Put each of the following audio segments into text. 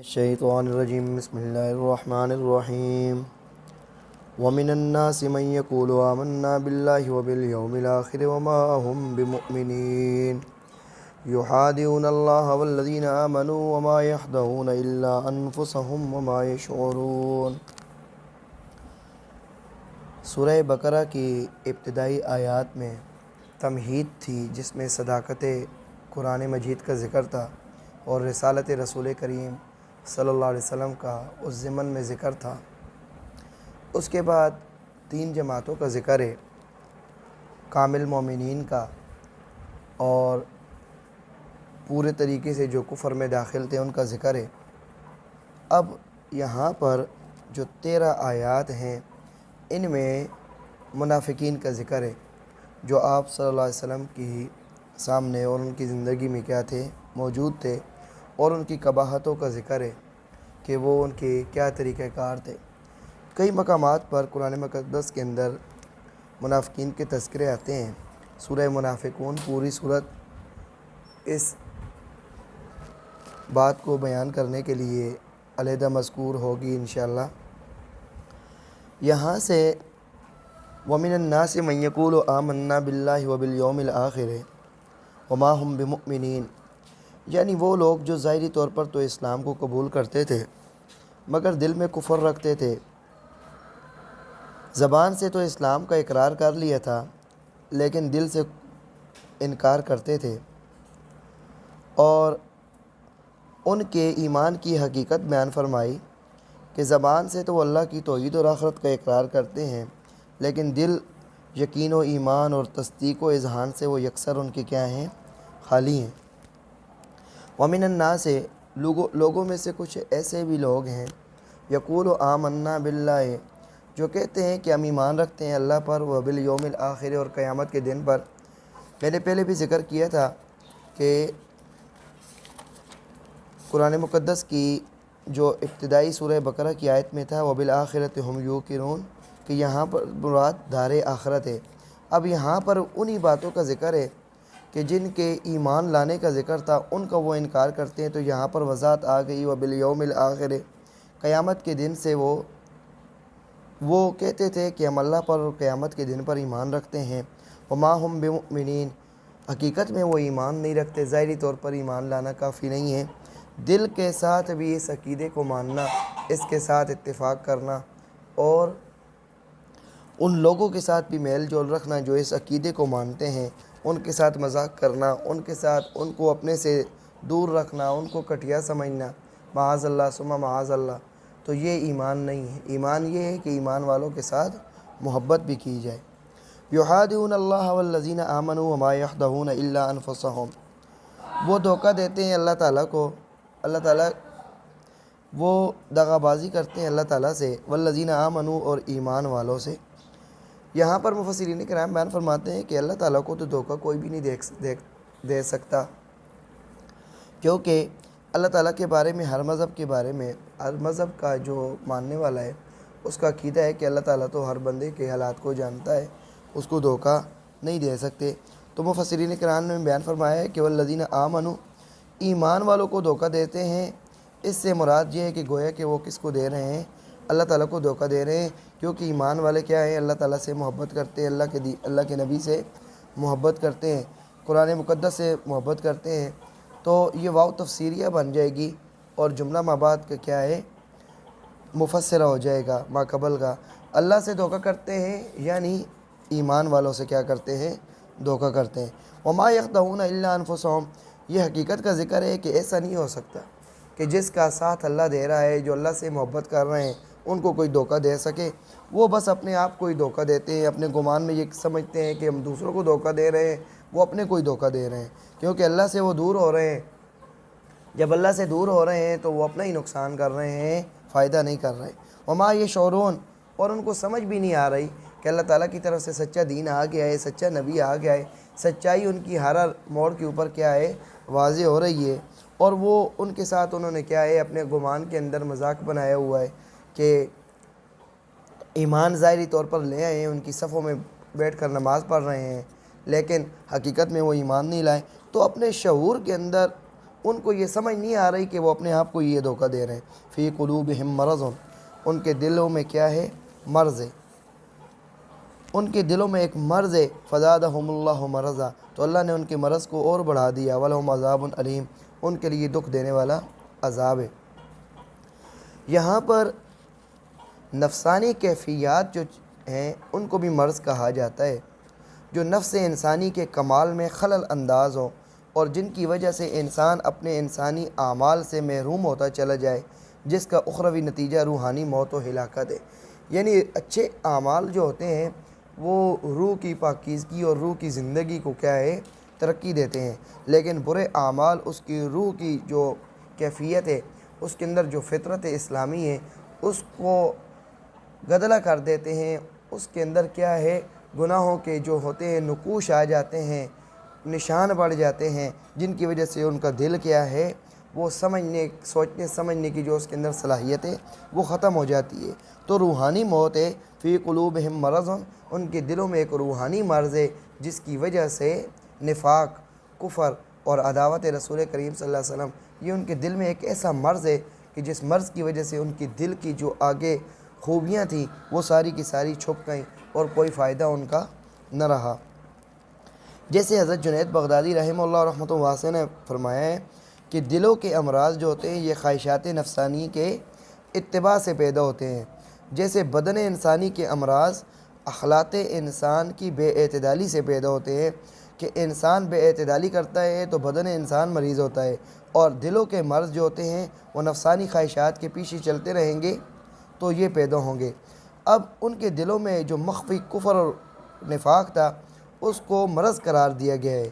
الشیطان الرجیم بسم اللہ الرحمن الرحیم ومن الناس من یقول آمنا باللہ وبالیوم الآخر وما هم بمؤمنین یحادعون اللہ والذین آمنوا وما یخدعون الا انفسهم وما یشعرون۔ سورہ بقرہ کی ابتدائی آیات میں تمہید تھی جس میں صداقت قرآن مجید کا ذکر تھا اور رسالت رسول کریم صلی اللہ علیہ وسلم کا اس ضمن میں ذکر تھا۔ اس کے بعد 3 جماعتوں کا ذکر ہے، کامل مومنین کا اور پورے طریقے سے جو کفر میں داخل تھے ان کا ذکر ہے۔ اب یہاں پر جو 13 آیات ہیں ان میں منافقین کا ذکر ہے جو آپ صلی اللہ علیہ وسلم کی سامنے اور ان کی زندگی میں کیا تھے، موجود تھے، اور ان کی قباحتوں کا ذکر ہے کہ وہ ان کے کیا طریقہ کار تھے۔ کئی مقامات پر قرآن مقدس کے اندر منافقین کے تذکرے آتے ہیں۔ سورہ منافقون پوری صورت اس بات کو بیان کرنے کے لیے علیحدہ مذکور ہوگی انشاءاللہ۔ یہاں سے وَمِنَ النَّاسِ مَن يَقُولُ آمَنَّا بِاللَّهِ وَبِالْيَوْمِ الْآخِرِ وَمَا هُمْ بِمُؤْمِنِينَ، یعنی وہ لوگ جو ظاہری طور پر تو اسلام کو قبول کرتے تھے مگر دل میں کفر رکھتے تھے۔ زبان سے تو اسلام کا اقرار کر لیا تھا لیکن دل سے انکار کرتے تھے، اور ان کے ایمان کی حقیقت بیان فرمائی کہ زبان سے تو وہ اللہ کی توحید اور آخرت کا اقرار کرتے ہیں لیکن دل یقین و ایمان اور تصدیق و اذعان سے وہ یکسر ان کے کیا ہیں، خالی ہیں۔ وَمِنَ النَّاسِ، لوگوں میں سے کچھ ایسے بھی لوگ ہیں یقول آمنا باللہ، جو کہتے ہیں کہ ہم ایمان رکھتے ہیں اللہ پر، وبالیوم الآخر، اور قیامت کے دن پر۔ میں نے پہلے بھی ذکر کیا تھا کہ قرآن مقدس کی جو ابتدائی سورہ بقرہ کی آیت میں تھا وبالآخرۃ ھم یوقنون، کہ یہاں پر مراد دار آخرت ہے۔ اب یہاں پر انہی باتوں کا ذکر ہے کہ جن کے ایمان لانے کا ذکر تھا ان کا وہ انکار کرتے ہیں، تو یہاں پر وضاحت آ گئی وبالیوم الآخر، قیامت کے دن سے وہ کہتے تھے کہ ہم اللہ پر اور قیامت کے دن پر ایمان رکھتے ہیں۔ وما ہم بمؤمنین، حقیقت میں وہ ایمان نہیں رکھتے، ظاہری طور پر ایمان لانا کافی نہیں ہے، دل کے ساتھ بھی اس عقیدے کو ماننا، اس کے ساتھ اتفاق کرنا اور ان لوگوں کے ساتھ بھی میل جول رکھنا جو اس عقیدے کو مانتے ہیں، ان کے ساتھ مذاق کرنا، ان کے ساتھ ان کو اپنے سے دور رکھنا، ان کو گھٹیا سمجھنا، معاذ اللہ ثم معاذ اللہ، تو یہ ایمان نہیں ہے۔ ایمان یہ ہے کہ ایمان والوں کے ساتھ محبت بھی کی جائے۔ یحادعون اللہ والذین آمنوا وما یخدعون الا انفسهم، وہ دھوکہ دیتے ہیں اللہ تعالیٰ کو، اللہ تعالیٰ وہ دغا بازی کرتے ہیں اللہ تعالیٰ سے، والذین آمنوا، اور ایمان والوں سے۔ یہاں پر مفسرین کرام بیان فرماتے ہیں کہ اللہ تعالیٰ کو تو دھوکہ کوئی بھی نہیں دے سکتا، کیونکہ اللہ تعالیٰ کے بارے میں، ہر مذہب کے بارے میں، ہر مذہب کا جو ماننے والا ہے اس کا عقیدہ ہے کہ اللہ تعالیٰ تو ہر بندے کے حالات کو جانتا ہے، اس کو دھوکہ نہیں دے سکتے۔ تو مفسرین کرام نے بیان فرمایا ہے کہ والذین آمنوا، ایمان والوں کو دھوکہ دیتے ہیں۔ اس سے مراد یہ ہے کہ گویا کہ وہ کس کو دے رہے ہیں، اللہ تعالیٰ کو دھوکہ دے رہے ہیں، کیونکہ ایمان والے کیا ہیں، اللہ تعالیٰ سے محبت کرتے ہیں، اللہ کے نبی سے محبت کرتے ہیں، قرآن مقدس سے محبت کرتے ہیں، تو یہ واو تفسیریہ بن جائے گی اور جملہ ما بعد کا کیا ہے، مفسرہ ہو جائے گا ما قبل کا۔ اللہ سے دھوکہ کرتے ہیں یعنی ایمان والوں سے کیا کرتے ہیں، دھوکہ کرتے ہیں۔ وما یخدعون الا انفسهم، یہ حقیقت کا ذکر ہے کہ ایسا نہیں ہو سکتا کہ جس کا ساتھ اللہ دے رہا ہے، جو اللہ سے محبت کر رہے ہیں، ان کو کوئی دھوکہ دے سکے۔ وہ بس اپنے آپ کو ہی دھوکہ دیتے ہیں، اپنے گمان میں یہ سمجھتے ہیں کہ ہم دوسروں کو دھوکہ دے رہے ہیں، وہ اپنے کو ہی دھوکہ دے رہے ہیں، کیونکہ اللہ سے وہ دور ہو رہے ہیں۔ جب اللہ سے دور ہو رہے ہیں تو وہ اپنا ہی نقصان کر رہے ہیں، فائدہ نہیں کر رہے۔ وما یشعرون، اور ان کو سمجھ بھی نہیں آ رہی کہ اللہ تعالیٰ کی طرف سے سچا دین آ گیا ہے، سچا نبی آ گیا ہے، سچائی ان کی ہر موڑ کے اوپر کیا ہے، واضح ہو رہی ہے، اور وہ ان کے ساتھ انہوں نے کیا ہے، اپنے گمان کے اندر مذاق بنایا ہوا ہے کہ ایمان ظاہری طور پر لے آئے ہیں، ان کی صفوں میں بیٹھ کر نماز پڑھ رہے ہیں لیکن حقیقت میں وہ ایمان نہیں لائے۔ تو اپنے شعور کے اندر ان کو یہ سمجھ نہیں آ رہی کہ وہ اپنے آپ کو یہ دھوکہ دے رہے ہیں۔ فی قلوبہم مرض، ان کے دلوں میں کیا ہے؟ مرض ہے، ان کے دلوں میں ایک مرض ہے۔ فزادہم اللہ مرضا، تو اللہ نے ان کے مرض کو اور بڑھا دیا۔ ولہم عذاب علیم، ان کے لیے دکھ دینے والا عذاب ہے۔ یہاں پر نفسانی کیفیات جو ہیں ان کو بھی مرض کہا جاتا ہے، جو نفس انسانی کے کمال میں خلل انداز ہو اور جن کی وجہ سے انسان اپنے انسانی اعمال سے محروم ہوتا چلا جائے، جس کا اخروی نتیجہ روحانی موت و ہلاکت ہے۔ یعنی اچھے اعمال جو ہوتے ہیں وہ روح کی پاکیزگی اور روح کی زندگی کو کیا ہے؟ ترقی دیتے ہیں، لیکن برے اعمال اس کی روح کی جو کیفیت ہے، اس کے اندر جو فطرت اسلامی ہے اس کو گدلا کر دیتے ہیں۔ اس کے اندر کیا ہے؟ گناہوں کے جو ہوتے ہیں نقوش آ جاتے ہیں، نشان بڑھ جاتے ہیں، جن کی وجہ سے ان کا دل کیا ہے؟ وہ سوچنے سمجھنے کی جو اس کے اندر صلاحیت ہے وہ ختم ہو جاتی ہے۔ تو روحانی موت ہے۔ فی قلوبہم مرض، ان کے دلوں میں ایک روحانی مرض ہے جس کی وجہ سے نفاق، کفر اور عداوت رسول کریم صلی اللہ علیہ وسلم، یہ ان کے دل میں ایک ایسا مرض ہے کہ جس مرض کی وجہ سے ان کی دل کی جو آگے خوبیاں تھیں وہ ساری کی ساری چھپ گئیں اور کوئی فائدہ ان کا نہ رہا۔ جیسے حضرت جنید بغدادی رحمہ اللہ رحمۃ واسع نے فرمایا ہے کہ دلوں کے امراض جو ہوتے ہیں یہ خواہشات نفسانی کے اتباع سے پیدا ہوتے ہیں۔ جیسے بدن انسانی کے امراض اخلاق انسان کی بے اعتدالی سے پیدا ہوتے ہیں، کہ انسان بے اعتدالی کرتا ہے تو بدن انسان مریض ہوتا ہے، اور دلوں کے مرض جو ہوتے ہیں وہ نفسانی خواہشات کے پیچھے چلتے رہیں گے تو یہ پیدا ہوں گے۔ اب ان کے دلوں میں جو مخفی کفر اور نفاق تھا اس کو مرض قرار دیا گیا ہے،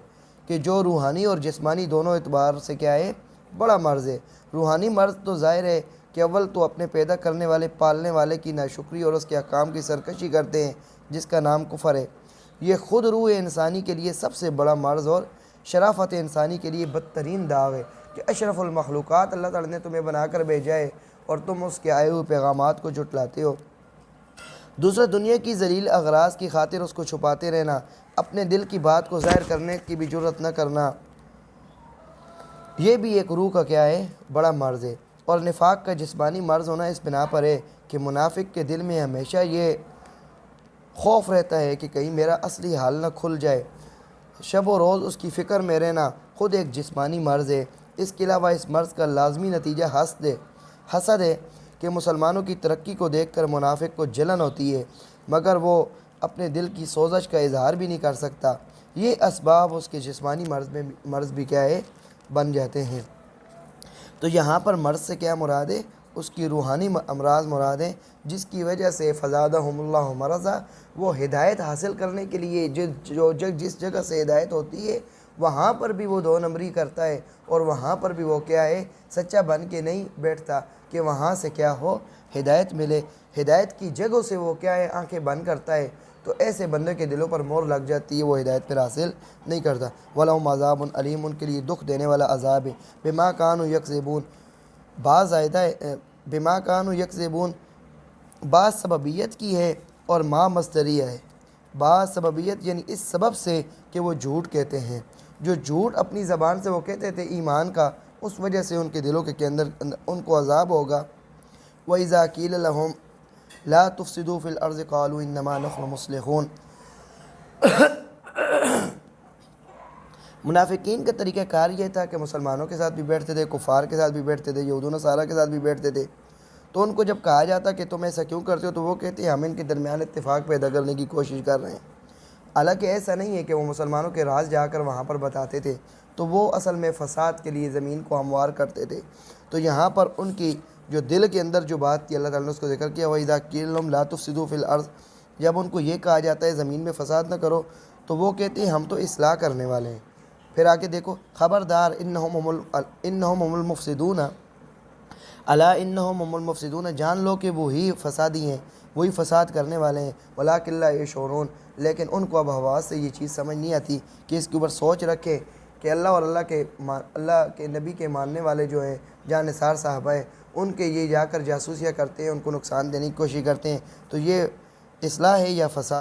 کہ جو روحانی اور جسمانی دونوں اعتبار سے کیا ہے؟ بڑا مرض ہے۔ روحانی مرض تو ظاہر ہے کہ اول تو اپنے پیدا کرنے والے پالنے والے کی ناشکری اور اس کے احکام کی سرکشی کرتے ہیں، جس کا نام کفر ہے۔ یہ خود روح انسانی کے لیے سب سے بڑا مرض اور شرافت انسانی کے لیے بدترین داغ ہے، کہ اشرف المخلوقات اللہ تعالیٰ نے تمہیں بنا کر بھیجا ہے اور تم اس کے آئے ہوئے پیغامات کو جھٹلاتے ہو۔ دوسرا، دنیا کی ذلیل اغراض کی خاطر اس کو چھپاتے رہنا، اپنے دل کی بات کو ظاہر کرنے کی بھی جرأت نہ کرنا، یہ بھی ایک روح کا کیا ہے؟ بڑا مرض ہے۔ اور نفاق کا جسمانی مرض ہونا اس بنا پر ہے کہ منافق کے دل میں ہمیشہ یہ خوف رہتا ہے کہ کہیں میرا اصلی حال نہ کھل جائے، شب و روز اس کی فکر میں رہنا خود ایک جسمانی مرض ہے۔ اس کے علاوہ اس مرض کا لازمی نتیجہ حسد ہے، کہ مسلمانوں کی ترقی کو دیکھ کر منافق کو جلن ہوتی ہے، مگر وہ اپنے دل کی سوزش کا اظہار بھی نہیں کر سکتا۔ یہ اسباب اس کے جسمانی مرض بھی کیا ہے؟ بن جاتے ہیں۔ تو یہاں پر مرض سے کیا مراد ہے؟ اس کی روحانی امراض مراد ہیں، جس کی وجہ سے فزادہم اللہ مرضا، وہ ہدایت حاصل کرنے کے لیے جس جگہ سے ہدایت ہوتی ہے وہاں پر بھی وہ دو نمبری کرتا ہے، اور وہاں پر بھی وہ کیا ہے؟ سچا بن کے نہیں بیٹھتا کہ وہاں سے کیا ہو؟ ہدایت ملے۔ ہدایت کی جگہوں سے وہ کیا ہے؟ آنکھیں بند کرتا ہے، تو ایسے بندے کے دلوں پر مور لگ جاتی ہے، وہ ہدایت پر حاصل نہیں کرتا۔ وَلَهُمْ عَذَابٌ عَلِيمٌ، ان کے لیے دکھ دینے والا عذاب ہے۔ بِمَا كَانُوا يَكْذِبُونَ، بعض آیتہ بِمَا كَانُوا يَكْذِبُونَ بعض سببیت کی ہے اور ما مصدریہ ہے۔ بعض سببیت یعنی اس سبب سے کہ وہ جھوٹ کہتے ہیں، جو جھوٹ اپنی زبان سے وہ کہتے تھے ایمان کا، اس وجہ سے ان کے دلوں کے اندر ان کو عذاب ہوگا۔ وَإِذَا قِيلَ لَهُمْ لَا تُفْسِدُوا فِي الْأَرْضِ قَالُوا إِنَّمَا نَحْنُ مُصْلِحُونَ۔ منافقین کا طریقہ کار یہ تھا کہ مسلمانوں کے ساتھ بھی بیٹھتے تھے، کفار کے ساتھ بھی بیٹھتے تھے، یہود و نصارہ کے ساتھ بھی بیٹھتے تھے، تو ان کو جب کہا جاتا کہ تم ایسا کیوں کرتے ہو تو وہ کہتے ہیں ہم ان کے درمیان اتفاق پیدا کرنے کی کوشش کر رہے ہیں۔ حالانکہ ایسا نہیں ہے کہ وہ مسلمانوں کے راز جا کر وہاں پر بتاتے تھے، تو وہ اصل میں فساد کے لیے زمین کو ہموار کرتے تھے۔ تو یہاں پر ان کی جو دل کے اندر جو بات تھی اللہ تعالیٰ نے اس کو ذکر کیا، وَإِذَا قِيلَ لَهُمْ لَا تُفْسِدُوا فِي الْأَرْضِ، جب ان کو یہ کہا جاتا ہے زمین میں فساد نہ کرو تو وہ کہتے ہیں ہم تو اصلاح کرنے والے ہیں۔ پھر آگے دیکھو، خبردار انہم هم المفسدون، الا انہم هم المفسدون، جان لو کہ وہی فسادی ہیں، وہی فساد کرنے والے ہیں۔ ولکن لا یشعرون، لیکن ان کو اب حواس سے یہ چیز سمجھ نہیں آتی کہ اس کے اوپر سوچ رکھے کہ اللہ اور اللہ کے نبی کے ماننے والے جو ہیں جہاں نثار صاحبہ ہیں، ان کے یہ جا کر جاسوسیاں کرتے ہیں، ان کو نقصان دینے کی کوشش کرتے ہیں، تو یہ اصلاح ہے یا فساد؟